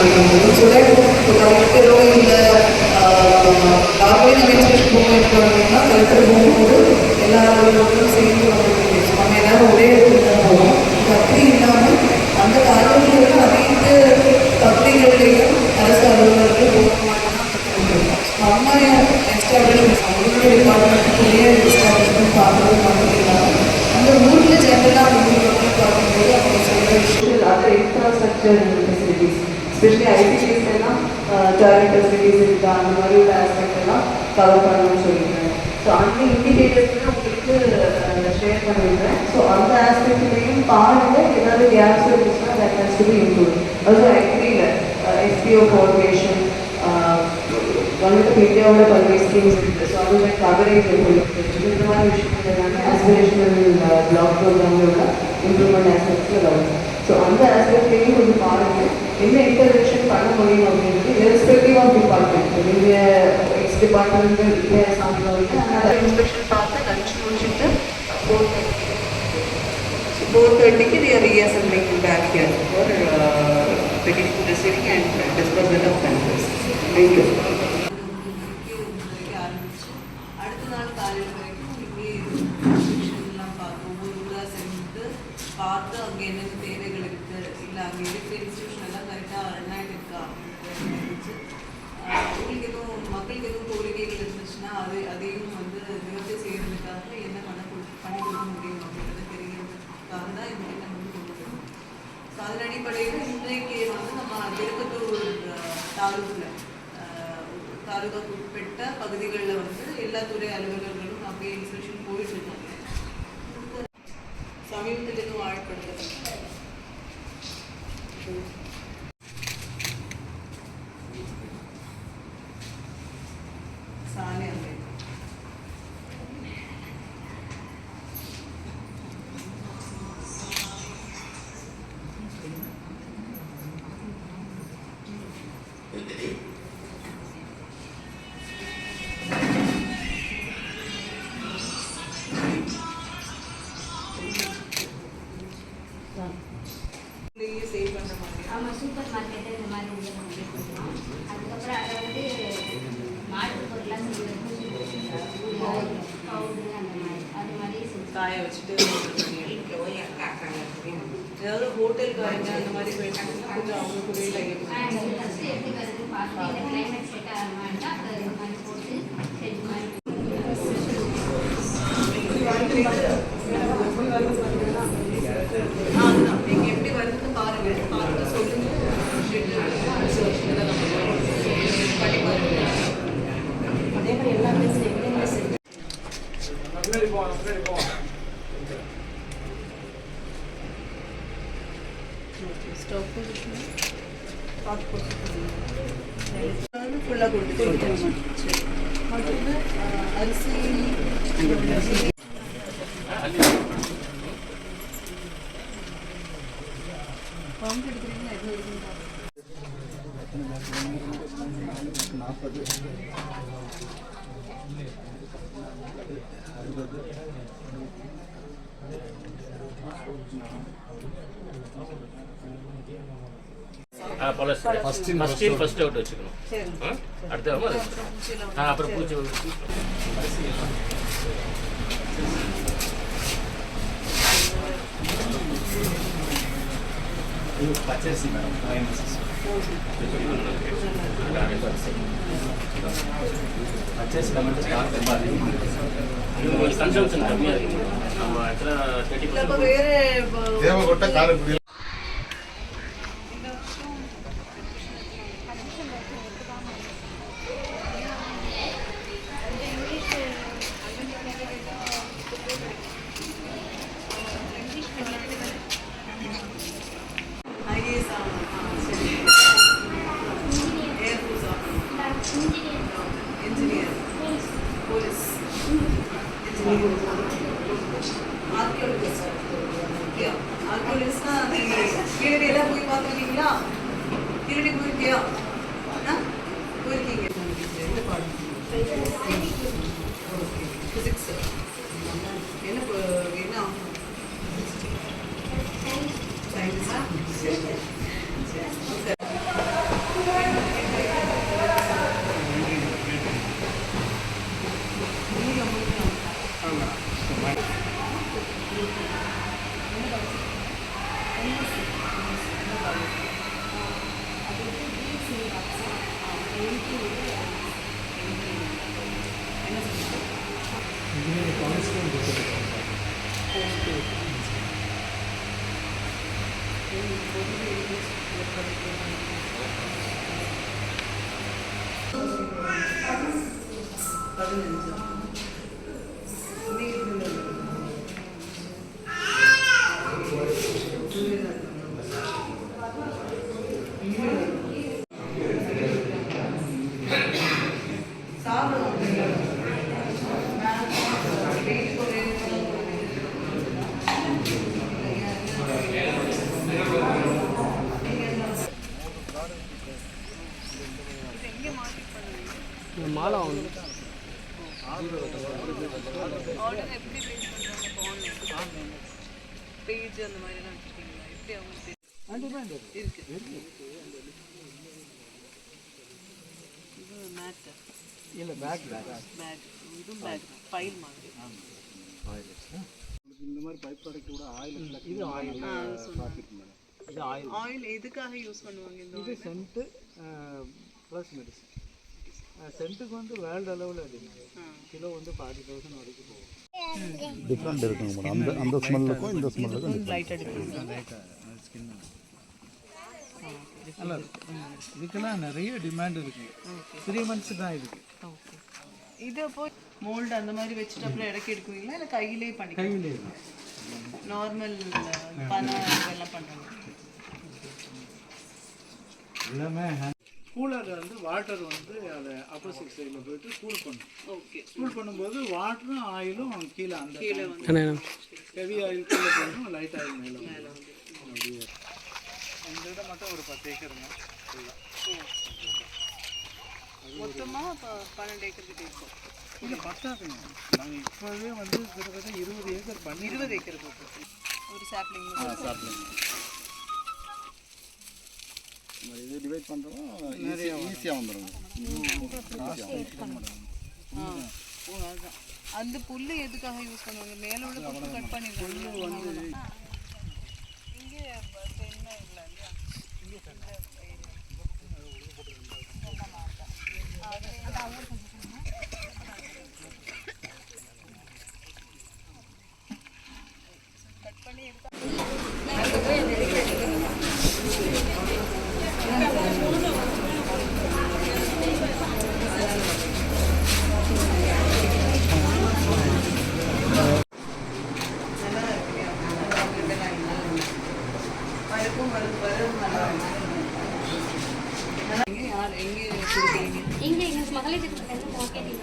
பண்ணும்போது so that இப்போ கலெக்டரோ இல்லை நார்மலி நம்ம இன்ஸ்பெக்ஷன் போகணும்னா கலெக்டர் போகும்போது எல்லா அலுவலர்களும் சேர்ந்து வந்து நம்ம எல்லாரும் ஒரே இடத்துல தான் போவோம். அப்படி இல்லாமல் அந்த காலங்களில் அனைத்து பகுதிகளிலையும் அரசு அலுவலர்கள் போகமாட்டோம். நம்ம எஸ்டாப்ளிஷ்மெண்ட் அவங்களுடைய டிபார்ட்மெண்ட்டுக்குள்ளேயே எஸ்டாப்ளிஷ்மெண்ட் பார்க்கறது மட்டும் இல்லாமல் அந்த ஊரில் ஜென்ரலாக அந்த ஊர் மக்கள் பார்க்கும்போது அவங்க சொல்கிற விஷயம் அதர் இன்ஃப்ராஸ்ட்ரக்சர் ஃபெசிலிட்டிஸ் எஸ்பெஷலி ஐடிசிஸ் எல்லாம் டாய்லெட் ஃபெசிலிட்டிஸ் இருக்கா அந்த மாதிரி உள்ள ஆஸ்பெக்ட் எல்லாம் கவர் பண்ணணும்னு சொல்லியிருக்காங்க. ஸோ அந்த இண்டிகேட்டர்ஸ் உங்களுக்கு ஷேர் பண்ணியிருக்கேன். ஸோ அந்த ஆஸ்பெக்ட்லையும் பாருங்கள், ஏதாவது கேப்ஸ் இருந்துச்சுன்னா that has to be improve. Also ஐடியில் எஃபிஓ கோஆர்டினேஷன் வந்துட்டு இந்தியாவோட பல்வேறு ஸ்கீம்ஸ் இருக்குது. ஸோ அதோட கவரேஜ் இருக்குது. இந்த மாதிரி விஷயங்கள் எல்லாமே ஆஸ்பிரேஷனல் பிளாக் ப்ரோக்ராமோட இம்ப்ரூவ்மெண்ட் ஆஸ்பெக்ட்ஸில் வரும். ஸோ அந்த ஆஸ்பெக்ட்லேயும் கொஞ்சம் பாருங்கள் என்ன இன்டர்வென்ஷன் பண்ண முடியும் அப்படின்றது இரெஸ்பெக்டிவ் ஆஃப் டிபார்ட்மெண்ட். நீங்கள் எக்ஸ் டிபார்ட்மெண்ட் இல்லை சாப்பிடுவாங்க. அதனால் இன்ஸ்பெக்ஷன் பார்த்து லஞ்ச் முடிச்சுட்டு 4:30 they are reassembling back here for receiving and disbursement of benefits. Thank you. அடுத்த நாள் காலையில் வரைக்கும் இங்கே இன்ஸ்பெக்ஷன்லாம் பார்த்து ஒவ்வொரு ஊராக சென்று பார்த்து அங்கே என்னென்ன தேவைகள் இருக்குது, இல்லை அங்கே இருக்கிற இன்ஸ்டியூஷன் எல்லாம் கரெக்டாக ரன் ஆகிட்டு இருக்கா இருந்துச்சு. உங்களுக்கு எதுவும் மக்களுக்கு எதுவும் கோரிக்கைகள் இருந்துச்சுன்னா அதையும் வந்து நிவர்த்தி செய்கிறதுக்காக என்ன பண்ணி கொடுக்க முடியும் அப்படின்றத தெரிகிறதுக்காக தான் இந்த திட்டம் வந்து கொண்டு போகணும். ஸோ அதன் அடிப்படையில் இன்றைக்கு வந்து நம்ம திருப்பத்தூர் தாலுகாவுக்கு உட்பட்ட பகுதிகளில் வந்து எல்லா துறை அலுவலர்களும் அப்படியே இன்ஸ்பெக்ஷன் போயிட்டு இருக்காங்க. சமீபத்தில் எதுவும் ஆழ்படுத்த சாலை அந்த சேவ் பண்ணுற மாதிரி. ஆமாம், சூப்பர் மார்க்கெட்டு இந்த மாதிரி உள்ள பண்ணுறோம். அதுக்கப்புறம் அதை வந்து மாட்டு பொருளாக பவுடரு அந்த மாதிரி அது மாதிரி காய வச்சுட்டு ஏதாவது ஹோட்டலுக்காரங்க அந்த மாதிரி போயிட்டாங்கன்னா கொஞ்சம் அவங்களுக்கு ஃபஸ்ட்டு எடுத்துக்கிறது பார்த்து இந்த கிளைமேட் செட் ஆகிற மாதிரி தான் அதை இது மாதிரி போட்டு செட் மாதிரி நீங்கள் எப்படி வருதுன்னு பாருங்கள், பார்த்து சொல்லுங்கள். பண்ணி பாருங்கள். அதே மாதிரி எல்லாமே ஸ்டவ் ஃபுல்லாக கொடுத்துருவோம். மற்றது அரிசி பவுண்ட் எடுக்கிறீங்களா? எவ்வளோ இருக்குங்களா? 40 ஃபர்ஸ்ட் அவுட் வச்சுக்கணும். அடுத்த அப்புறம் பூச்சி பச்சரிசி மேடம் பச்சரிசி கன்சம்ஷன் கம்மியாக இருக்குது. நம்ம ஆக்சுவலாக 30% தேவைப்பட்ட காரக்குடி engineer, police, ஆர்கியோலஜிஸ்ட்னா கீழடி எல்லாம் போய் பார்த்துருக்கீங்களா? கீழடி போயிருக்கியா? போயிருக்கீங்க. எந்த பாடம்? ஃபிசிக்ஸ். என்ன சயின்ஸா? மாலை வந்து ஆர்டர் எப்படி பேஸ் பண்ணுறாங்க ஆன்லைன் பேஜ் அந்த மாதிரிலாம் வச்சுருக்கீங்களா எப்படி அவங்க இருக்கு இது மேட்டு இல்லை பேக் பேக் இதுவும் பேக் ஃபைல் மாதிரி இந்த மாதிரி பை ப்ராடக்ட் கூட ஆயில் இது ஆயில் ப்ராஃபிட் மேடம். இது ஆயில் ஆயில் எதுக்காக யூஸ் பண்ணுவாங்க இந்த இது சென்ட்டு ப்ளஸ் மெடிசன் சென்ட்டுக்கு வந்து வேர்ல்டு அளவில் அதிகம் கிலோ வந்து 40,000 வரைக்கும் போகும். டிஃப்ரெண்ட் இருக்குங்க மேடம். அந்த ஸ்மெல்லுக்கும் இந்த ஸ்மெல்லுக்கும் லைட்டாக டிஃப்ரெண்ட் லைட்டாக ஸ்கின் நல்லா இருக்கும். இதுக்கெல்லாம் நிறைய டிமாண்ட் இருக்குது. 3 months தான் இதுக்கு. ஓகே இது போய் மோல்டு அந்த மாதிரி வச்சுட்டு அப்புறம் இறக்கி எடுக்குவீங்களா இல்லை கையிலே பண்ணிக்கலாம்? கையிலே நார்மல் பனை இதெல்லாம் பண்ணுறாங்க எல்லாமே கூலர் வந்து வாட்டர் வந்து அதை ஆப்போசிட் சைடில் போயிட்டு கூல் பண்ணும். ஓகே கூல் பண்ணும்போது வாட்டரும் ஆயிலும் கீழே அந்த கீழே வந்து ஹெவி ஆயில் கீழே போகணும், லைட் ஆயில் மேலே அப்படியே. இந்த இடம் மட்டும் ஒரு 10 ஏக்கருங்க. மொத்தமாக இப்போ 12 ஏக்கர் கிட்ட இருக்கும். இல்லை பத்தாதுங்க. நாங்கள் இப்போவே வந்து கிட்டத்தட்ட 20 ஏக்கர் பண்ணி 20 ஏக்கர் போட்டு ஒரு சாப்ளிங் சாப்பிடுங்க. இது டிவைட் பண்ணுறோம் ஈஸியாக வந்துடும். ஓ அதுதான் அந்த புல்லு எதுக்காக யூஸ் பண்ணுவாங்க? மேலே உள்ள புல்லு கட் பண்ணி புல்லு வந்து இங்கே தென்னை இல்லை இல்லையா? கட் பண்ணி இங்கே எங்கள் மகளிர் மார்க்கெட்டிங்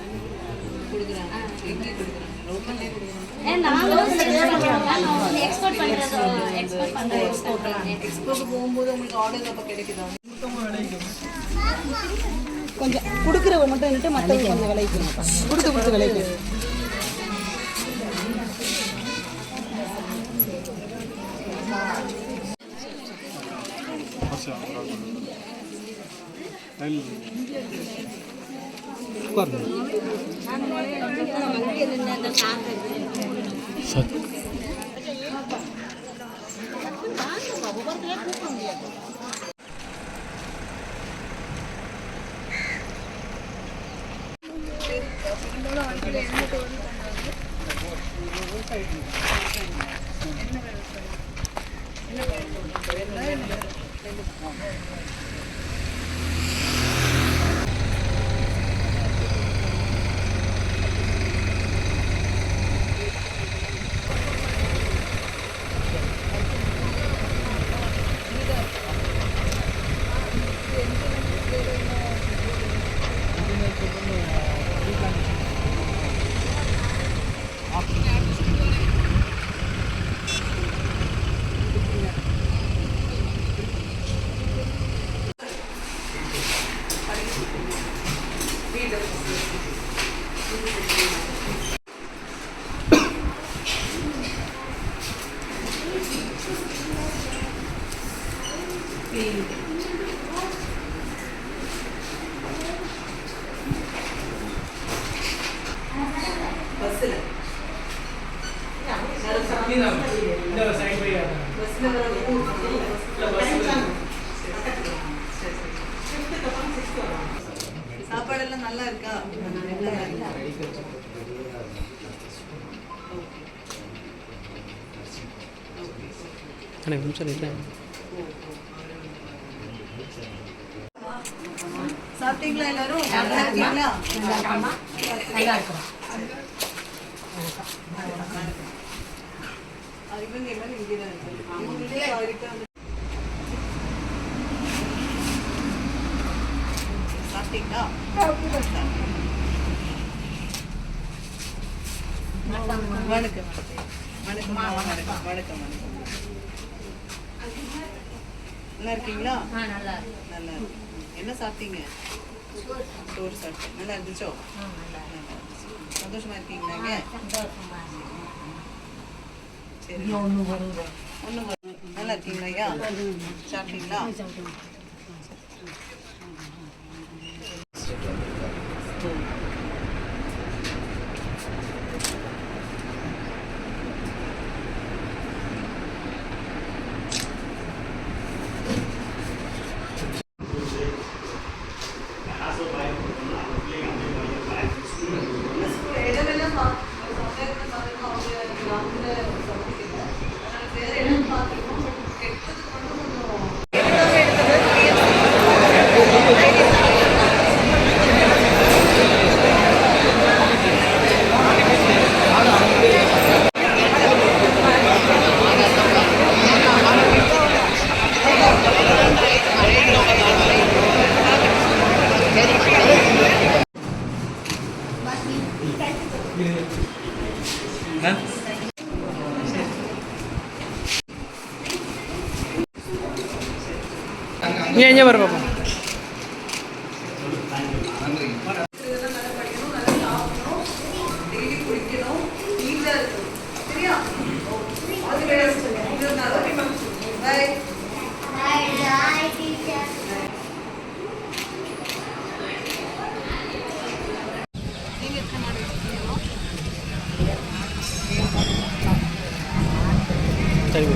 கொடுக்குறாங்க. எங்கே கொடுக்குறாங்க? லோக்கல்லே கொடுக்குறாங்க. நாங்களும் எக்ஸ்போர்ட் பண்ணுறது எக்ஸ்போர்ட் போகும்போது உங்களுக்கு ஆர்டர் அப்போ கிடைக்குதா? கொஞ்சம் கொடுக்குறவங்க மட்டும் இருந்துட்டு மற்றவங்க கொஞ்சம் விலைக்கு கொடுத்து விலைக்கு எல்லாம் நல்லா இருக்கா? நல்லா இருக்கா? சாப்பிட்டீங்களா எல்லாரும்? நல்லா இருக்கீங்களா? இவங்க எல்லாரும் இங்கேதான் இருக்காங்க. சாப்பிட்டீங்களா? வணக்கம் வணக்கம் வணக்கம் வணக்கம் வணக்கம். நல்லா இருக்கீங்களா? நல்லா இருக்கு. என்ன சாப்பிட்டீங்க? சோறு சாப்பிட்டேன். நல்லா இருந்துச்சோ? சந்தோஷமா இருக்கீங்களாங்க? சரி, ஒன்று நல்லா இருக்கீங்களா ஐயா? சாப்பிட்டீங்களா? இங்கே வர பாப்பா. சரி.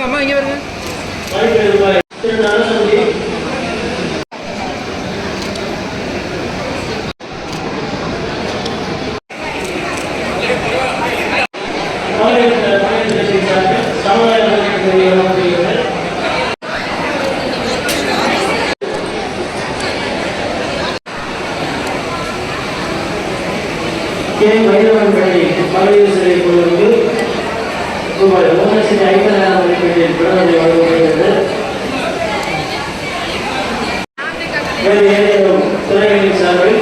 அம்மா இங்கே வருங்க. வைரவன்படி மகளிர் சிறை குழுவுக்கு ரூபாய் 1,50,000 மதிப்பீட்டில் விடுதலை வழங்கப்படுகிறது. வேறு ஏதேனும் துறைகளின் சார்பில்